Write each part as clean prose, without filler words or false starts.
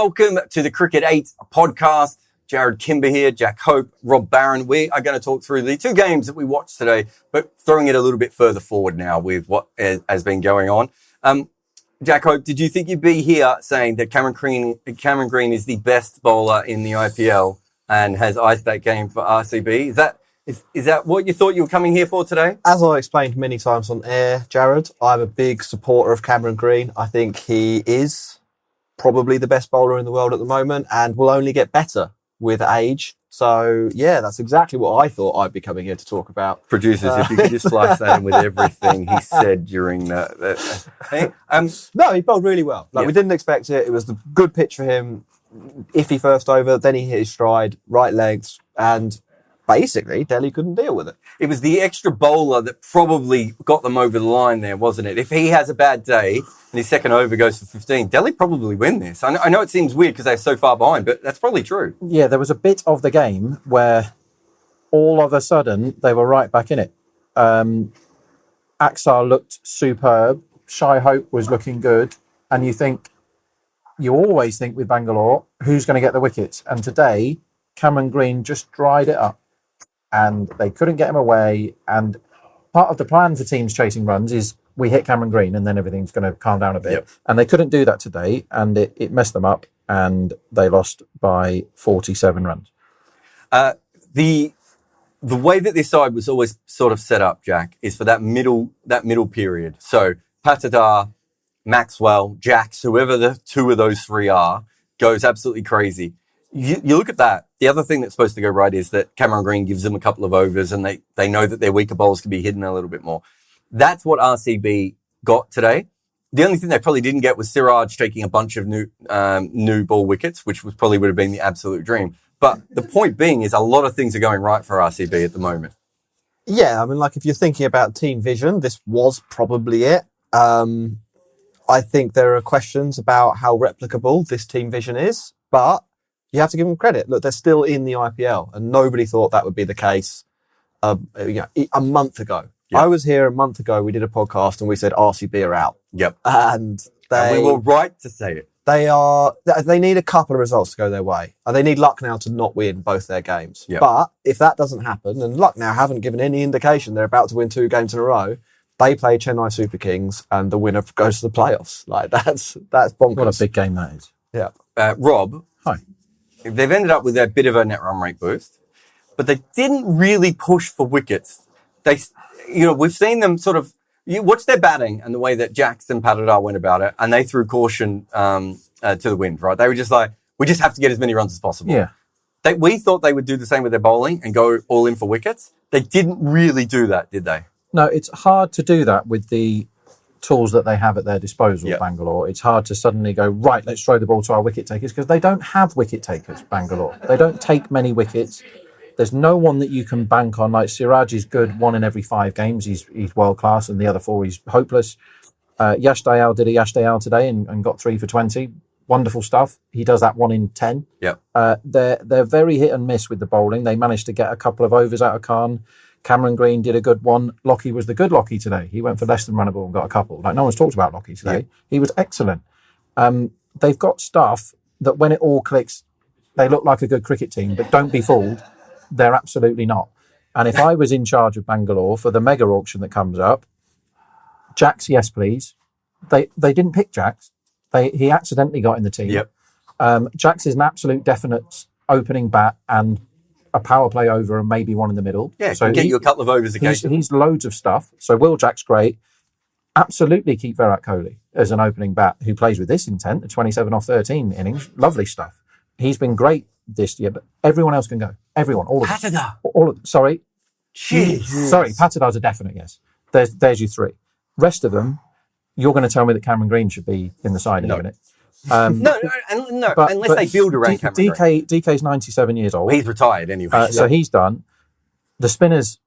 Welcome to the Cricket 8 podcast. Jarrod Kimber here, Jack Hope, Rob Barron. We are going to talk through the two games that we watched today, but throwing it a little bit further forward now with what has been going on. Jack Hope, did you think you'd be here saying that Cameron Green is the best bowler in the IPL and has iced that game for RCB? Is that what you thought you were coming here for today? As I explained many times on air, Jarrod, I'm a big supporter of Cameron Green. I think he is probably the best bowler in the world at the moment and will only get better with age. So, yeah, that's exactly what I thought I'd be coming here to talk about. Producers, if you could just slice that in with everything he said during the thing. No, he bowled really well. We didn't expect it. It was a good pitch for him. Iffy first over, then he hit his stride, right legs, and basically, Delhi couldn't deal with it. It was the extra bowler that probably got them over the line there, wasn't it? If he has a bad day and his second over goes for 15, Delhi probably win this. I know it seems weird because they're so far behind, but that's probably true. Yeah, there was a bit of the game where all of a sudden they were right back in it. Axar looked superb. Shai Hope was looking good. And you always think with Bangalore, who's going to get the wickets? And today, Cameron Green just dried it up. And they couldn't get him away. And part of the plan for teams chasing runs is we hit Cameron Green and then everything's going to calm down a bit. Yep. And they couldn't do that today, and it messed them up, and they lost by 47 runs. The way that this side was always sort of set up, Jack, is for that middle period. So Patidar, Maxwell, Jacks, whoever the two of those three are, goes absolutely crazy. You look at that. The other thing that's supposed to go right is that Cameron Green gives them a couple of overs and they know that their weaker bowlers can be hidden a little bit more. That's what RCB got today. The only thing they probably didn't get was Siraj taking a bunch of new ball wickets, which probably would have been the absolute dream. But the point being is a lot of things are going right for RCB at the moment. Yeah, I mean, if you're thinking about team vision, this was probably it. I think there are questions about how replicable this team vision is, but you have to give them credit. Look, they're still in the IPL, and nobody thought that would be the case a month ago. Yep. I was here a month ago. We did a podcast, and we said RCB are out. Yep. And we were right to say it. They need a couple of results to go their way, and they need Lucknow to not win both their games. Yep. But if that doesn't happen, and Lucknow haven't given any indication they're about to win 2 games in a row, they play Chennai Super Kings, and the winner goes to the playoffs. That's bonkers. What a big game that is. Yeah. Rob. Hi. They've ended up with a bit of a net run rate boost, but they didn't really push for wickets. We've seen them sort of, you watch their batting and the way that Jackson Patidar went about it, and they threw caution to the wind, right? They were just like, we just have to get as many runs as possible. Yeah. We thought they would do the same with their bowling and go all in for wickets. They didn't really do that, did they? No, it's hard to do that with the tools that they have at their disposal, yep. Bangalore. It's hard to suddenly go, right, let's throw the ball to our wicket takers, because they don't have wicket takers, Bangalore. They don't take many wickets. There's no one that you can bank on. Like Siraj is good 1 in every 5 games. He's world class, and the other 4 he's hopeless. Yash Dayal did a Yash Dayal today and got 3 for 20. Wonderful stuff. He does that 1 in 10. Yep. They're very hit and miss with the bowling. They managed to get a couple of overs out of Khan. Cameron Green did a good one. Lockie was the good Lockie today. He went for less than runnable and got a couple. No one's talked about Lockie today. Yeah. He was excellent. They've got stuff that when it all clicks, they look like a good cricket team, but don't be fooled. They're absolutely not. And if I was in charge of Bangalore for the mega auction that comes up, Jacks, yes, please. They didn't pick Jacks. He accidentally got in the team. Yep. Jacks is an absolute definite opening bat and a power play over and maybe one in the middle. Yeah, so get you a couple of overs occasionally. He's loads of stuff. So Will Jack's great. Absolutely keep Virat Kohli as an opening bat who plays with this intent, a 27 off 13 innings. Lovely stuff. He's been great this year, but everyone else can go. Everyone, all of them. Patidar. Sorry. Jeez. Sorry, Patidar's a definite yes. There's your 3. Rest of them, you're going to tell me that Cameron Green should be in the side in a minute. No, unless they build around Cameron Green. DK's 97 years old. He's retired anyway. So he's done. The spinner's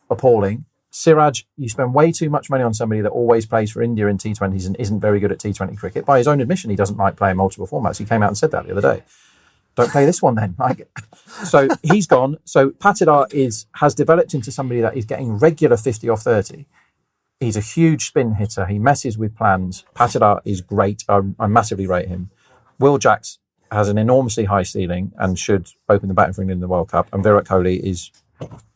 appalling. Siraj, you spend way too much money on somebody that always plays for India in T20s and isn't very good at T20 cricket. By his own admission, he doesn't like playing multiple formats. He came out and said that the other day. Don't play this one then. So he's gone. So Patidar has developed into somebody that is getting regular 50 off 30. He's a huge spin hitter. He messes with plans. Patidar is great. I massively rate him. Will Jacks has an enormously high ceiling and should open the batting for England in the World Cup. And Virat Kohli is,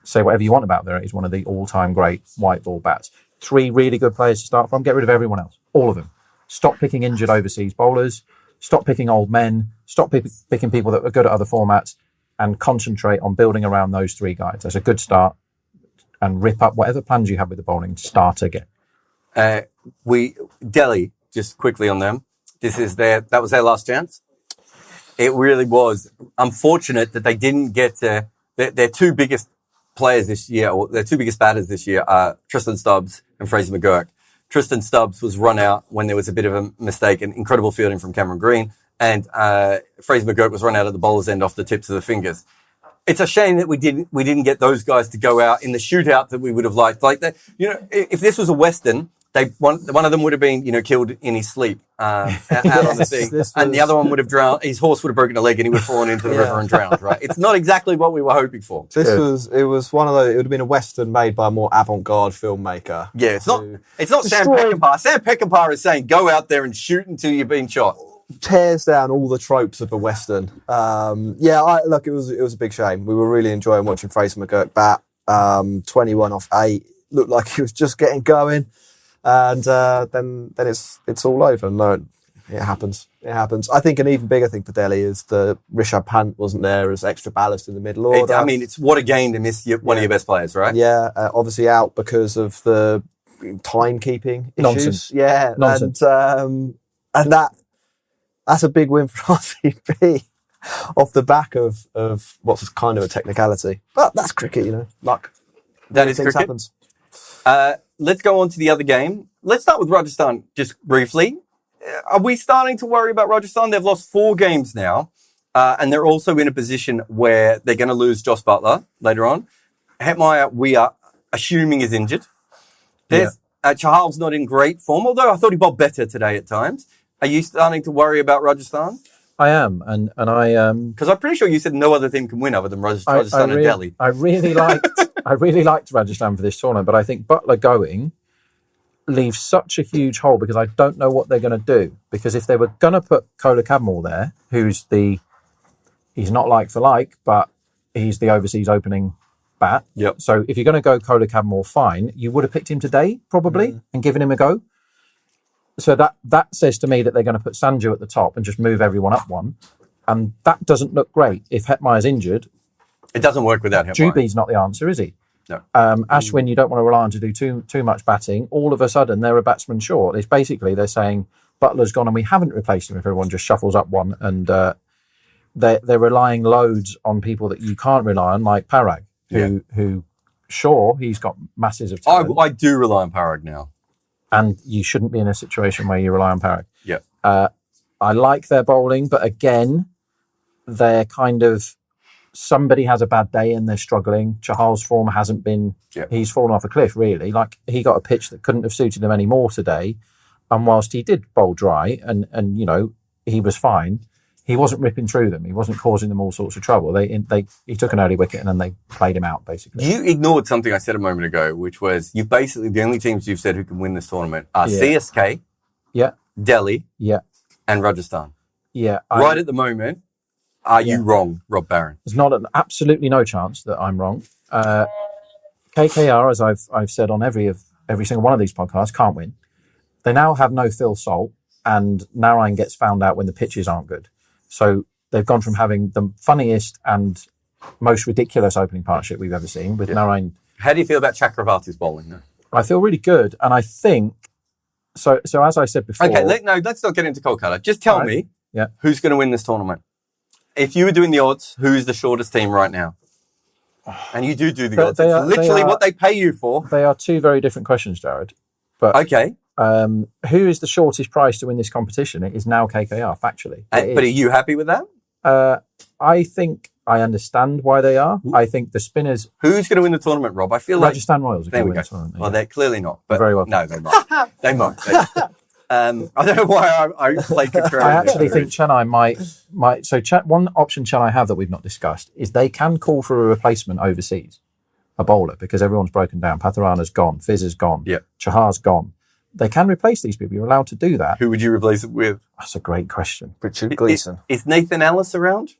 say whatever you want about Virat, he's one of the all-time great white ball bats. 3 really good players to start from. Get rid of everyone else, all of them. Stop picking injured overseas bowlers. Stop picking old men. Stop picking people that are good at other formats, and concentrate on building around those 3 guys. That's a good start. And rip up whatever plans you have with the bowling. Start again. Delhi, just quickly on them. That was their last chance. It really was unfortunate that they didn't get their 2 biggest players this year, or their 2 biggest batters this year are Tristan Stubbs and Fraser McGurk. Tristan Stubbs was run out when there was a bit of a mistake, and incredible fielding from Cameron Green, and Fraser McGurk was run out at the bowler's end off the tips of the fingers. It's a shame that we didn't get those guys to go out in the shootout that we would have liked. Like that, if this was a Western, one of them would have been, killed in his sleep out on the thing, and the other one would have drowned. His horse would have broken a leg, and he would have fallen into the river and drowned. Right? It's not exactly what we were hoping for. It was one of those. It would have been a Western made by a more avant-garde filmmaker. Yeah, it's not Sam Peckinpah. Sam Peckinpah is saying go out there and shoot until you've been shot. Tears down all the tropes of a Western. Look, it was a big shame. We were really enjoying watching Fraser McGurk bat. 21 off 8, looked like he was just getting going. And then it's all over. No, it happens. It happens. I think an even bigger thing for Delhi is the Rishabh Pant wasn't there as extra ballast in the middle order. It's what a game to miss one of your best players, right? Yeah, obviously out because of the timekeeping issues. Nonsense. Yeah, Nonsense. And that's a big win for RCB off the back of what's kind of a technicality. But that's cricket, luck. That is cricket. Happens. Let's go on to the other game. Let's start with Rajasthan just briefly. Are we starting to worry about Rajasthan? They've lost 4 games now, and they're also in a position where they're going to lose Joss Butler later on. Hetmeyer, we are assuming, is injured. Chahal's not in great form, although I thought he bowled better today at times. Are you starting to worry about Rajasthan? I am, and I because I'm pretty sure you said no other team can win other than Rajasthan and Delhi. I really liked Rajasthan for this tournament, but I think Butler going leaves such a huge hole because I don't know what they're going to do. Because if they were going to put Kola Cadmore there, he's not like for like, but he's the overseas opening bat. Yep. So if you're going to go Kola Cadmore, fine. You would have picked him today probably and given him a go. So that says to me that they're going to put Sanju at the top and just move everyone up one. And that doesn't look great. If Hetmeyer's injured, it doesn't work without Hetmeyer. Juby's not the answer, is he? No. Ashwin, you don't want to rely on to do too much batting. All of a sudden, they're a batsman short. It's basically they're saying Butler's gone and we haven't replaced him if everyone just shuffles up one. And they're relying loads on people that you can't rely on, like Parag, who sure, he's got masses of talent. I do rely on Parag now. And you shouldn't be in a situation where you rely on Parag. Yeah. I like their bowling, but again, they're kind of somebody has a bad day and they're struggling. Chahal's form hasn't been. Yeah. He's fallen off a cliff, really. Like he got a pitch that couldn't have suited him any more today. And whilst he did bowl dry and he was fine, he wasn't ripping through them. He wasn't causing them all sorts of trouble. He took an early wicket and then they played him out, basically. You ignored something I said a moment ago, which was you've basically the only teams you've said who can win this tournament are CSK, Delhi, and Rajasthan. Yeah. Right at the moment, are you wrong, Rob Barron? There's absolutely no chance that I'm wrong. KKR, as I've said on every single one of these podcasts, can't win. They now have no Phil Salt, and Narayan gets found out when the pitches aren't good. So they've gone from having the funniest and most ridiculous opening partnership we've ever seen with Narayan. How do you feel about Chakravarti's bowling now? I feel really good, and I think so. As I said before, okay. Let's not get into Kolkata. Just tell me, who's going to win this tournament? If you were doing the odds, who's the shortest team right now? And you do the odds. It's literally what they pay you for. They are 2 very different questions, Jarrod. But okay. Who is the shortest price to win this competition? It is now KKR, factually. But are you happy with that? I think I understand why they are. I think the spinners... Who's going to win the tournament, Rob? I feel like... Rajasthan Royals are going to win the tournament. Well, they're clearly not. But very well. No, they might. They might. I don't know why I played contrarian. I actually think Chennai might... So one option Chennai have that we've not discussed is they can call for a replacement overseas, a bowler, because everyone's broken down. Patharana's gone. Fizz is gone. Yeah. Chahar's gone. they can replace these people. You're allowed to do that. Who would you replace it with? That's a great question. Richard Gleeson. Is Nathan Ellis around?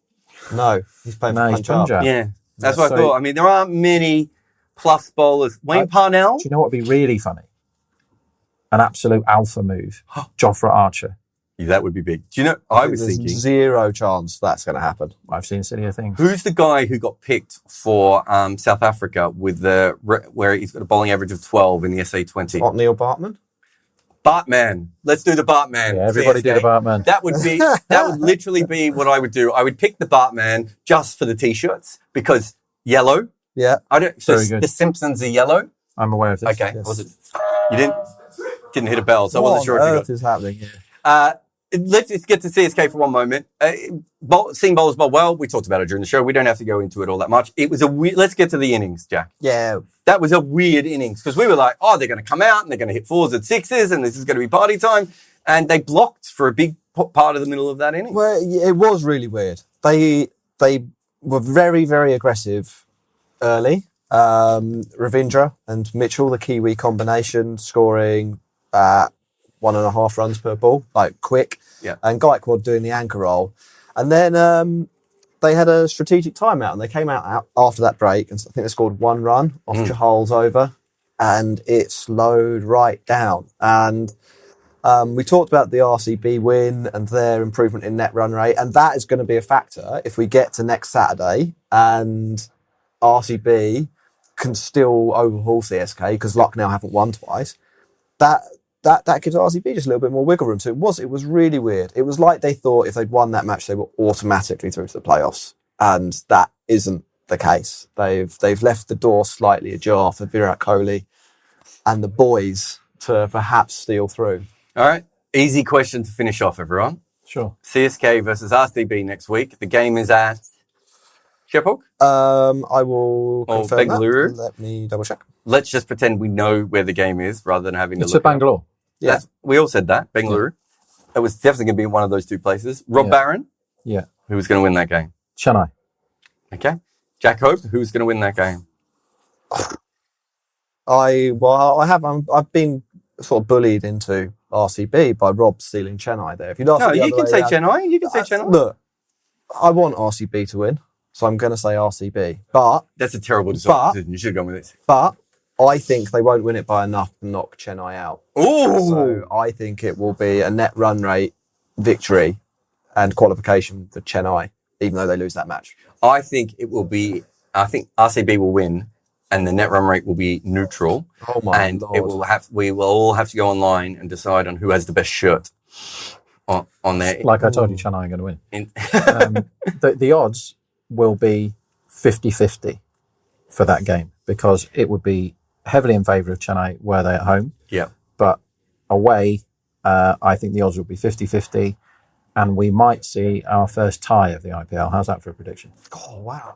No, he's playing for No, he's Punjab. Punjab. Yeah, that's Yeah, what I thought. I mean, there aren't many plus bowlers. Wayne Parnell? Do you know what would be really funny? An absolute alpha move. Jofra Archer. Yeah, that would be big. Do you know, I was There's thinking, zero chance that's going to happen. I've seen sillier things. who's the guy who got picked for South Africa with where he's got a bowling average of 12 in the SA20? Not Neil Bartman. Bartman. Let's do the Bartman. Yeah, everybody do the Bartman. That would literally be what I would do. I would pick the Bartman just for the t-shirts because yellow. Yeah. So Very good. the Simpsons are yellow. I'm aware of this. Okay. Yes. Was it? You didn't hit a bell, so I wasn't sure if you got. What on earth is happening here? Let's just get to CSK for one moment. Seeing bowlers bowl well, we talked about it during the show. We don't have to go into it all that much. It was let's get to the innings, Jack. Yeah. That was a weird innings because we were like, oh, they're going to come out and they're going to hit 4s and 6s and this is going to be party time. And they blocked for a big part of the middle of that inning. Well, it was really weird. They were very, very aggressive early. Ravindra and Mitchell, the Kiwi combination, scoring 1.5 runs per ball, like quick. Yeah. And Gaikwad doing the anchor role. And then they had a strategic timeout and they came out after that break and I think they scored 1 run off Chahal's over and it slowed right down. And we talked about the RCB win and their improvement in net run rate, and that is going to be a factor if we get to next Saturday and RCB can still overhaul CSK because Lucknow haven't won twice. That gives RCB just a little bit more wiggle room. So it was really weird. It was like they thought if they'd won that match, they were automatically through to the playoffs, and that isn't the case. They've left the door slightly ajar for Virat Kohli and the boys to perhaps steal through. All right. Easy question to finish off, everyone. Sure. CSK versus RCB next week. The game is at Shepparton. I will Or confirm Bengaluru. that. Let me double check. Let's just pretend we know where the game is rather than having to It's look at it up. Bangalore. Yeah. We all said that. Bengaluru. It was definitely going to be in one of those two places. Rob Yeah. Barron, Yeah. who was going to win that game. Chennai. Okay. Jack Hope, who's going to win that game? I've been sort of bullied into RCB by Rob stealing Chennai there. If you'd asked No, me the you other can way say around- Chennai. You can say Chennai. Look, I want RCB to win, so I'm going to say RCB. But That's a terrible decision. You should have gone with it. I think they won't win it by enough to knock Chennai out. Ooh. So I think it will be a net run rate victory and qualification for Chennai, even though they lose that match. I think RCB will win and the net run rate will be neutral. Oh my And Lord. we will all have to go online and decide on who has the best shirt on there. Like I told you, Chennai are going to win. In- The odds will be 50-50 for that game because it would be heavily in favour of Chennai where they're at home. yeah. But away, I think the odds will be 50-50 and we might see our first tie of the IPL. How's that for a prediction? Oh, wow.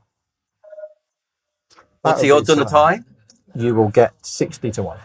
What's the That would odds be on the so- tie? You will get 60-1.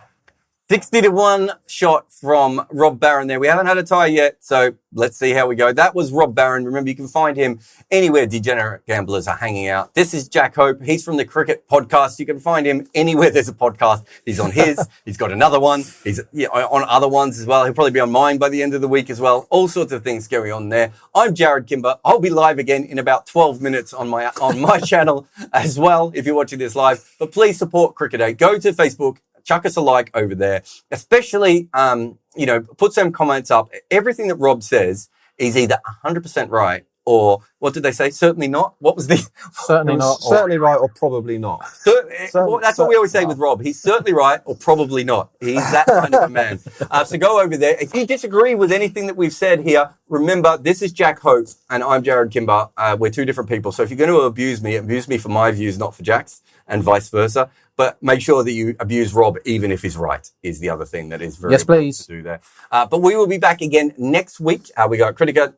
60-1 shot from Rob Barron there. We haven't had a tie yet, so let's see how we go. That was Rob Barron. Remember, you can find him anywhere degenerate gamblers are hanging out. This is Jack Hope. He's from the Cricket Podcast. You can find him anywhere there's a podcast. He's on his. He's got another one. He's on other ones as well. He'll probably be on mine by the end of the week as well. All sorts of things going on there. I'm Jarrod Kimber. I'll be live again in about 12 minutes on my channel as well if you're watching this live. But please support Cricket 8. Go to Facebook. Chuck us a like over there, especially, put some comments up. Everything that Rob says is either 100% right or what did they say? Certainly not. What was the... Certainly not. Certainly right or probably not. That's what we always say with Rob. He's certainly right or probably not. He's that kind of a man. So go over there. If you disagree with anything that we've said here, remember, this is Jack Hope and I'm Jarrod Kimber. We're two different people. So if you're going to abuse me for my views, not for Jack's, and vice versa. But make sure that you abuse Rob, even if he's right, is the other thing that is very Yes, please. important to do there. But we will be back again next week. We got Critica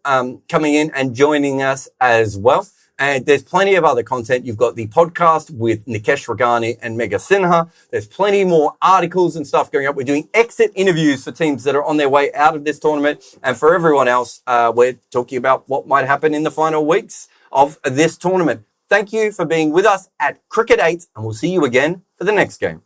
coming in and joining us as well. And there's plenty of other content. You've got the podcast with Nikesh Ragani and Mega Sinha. There's plenty more articles and stuff going up. We're doing exit interviews for teams that are on their way out of this tournament. And for everyone else, we're talking about what might happen in the final weeks of this tournament. Thank you for being with us at Cricket 8, and we'll see you again for the next game.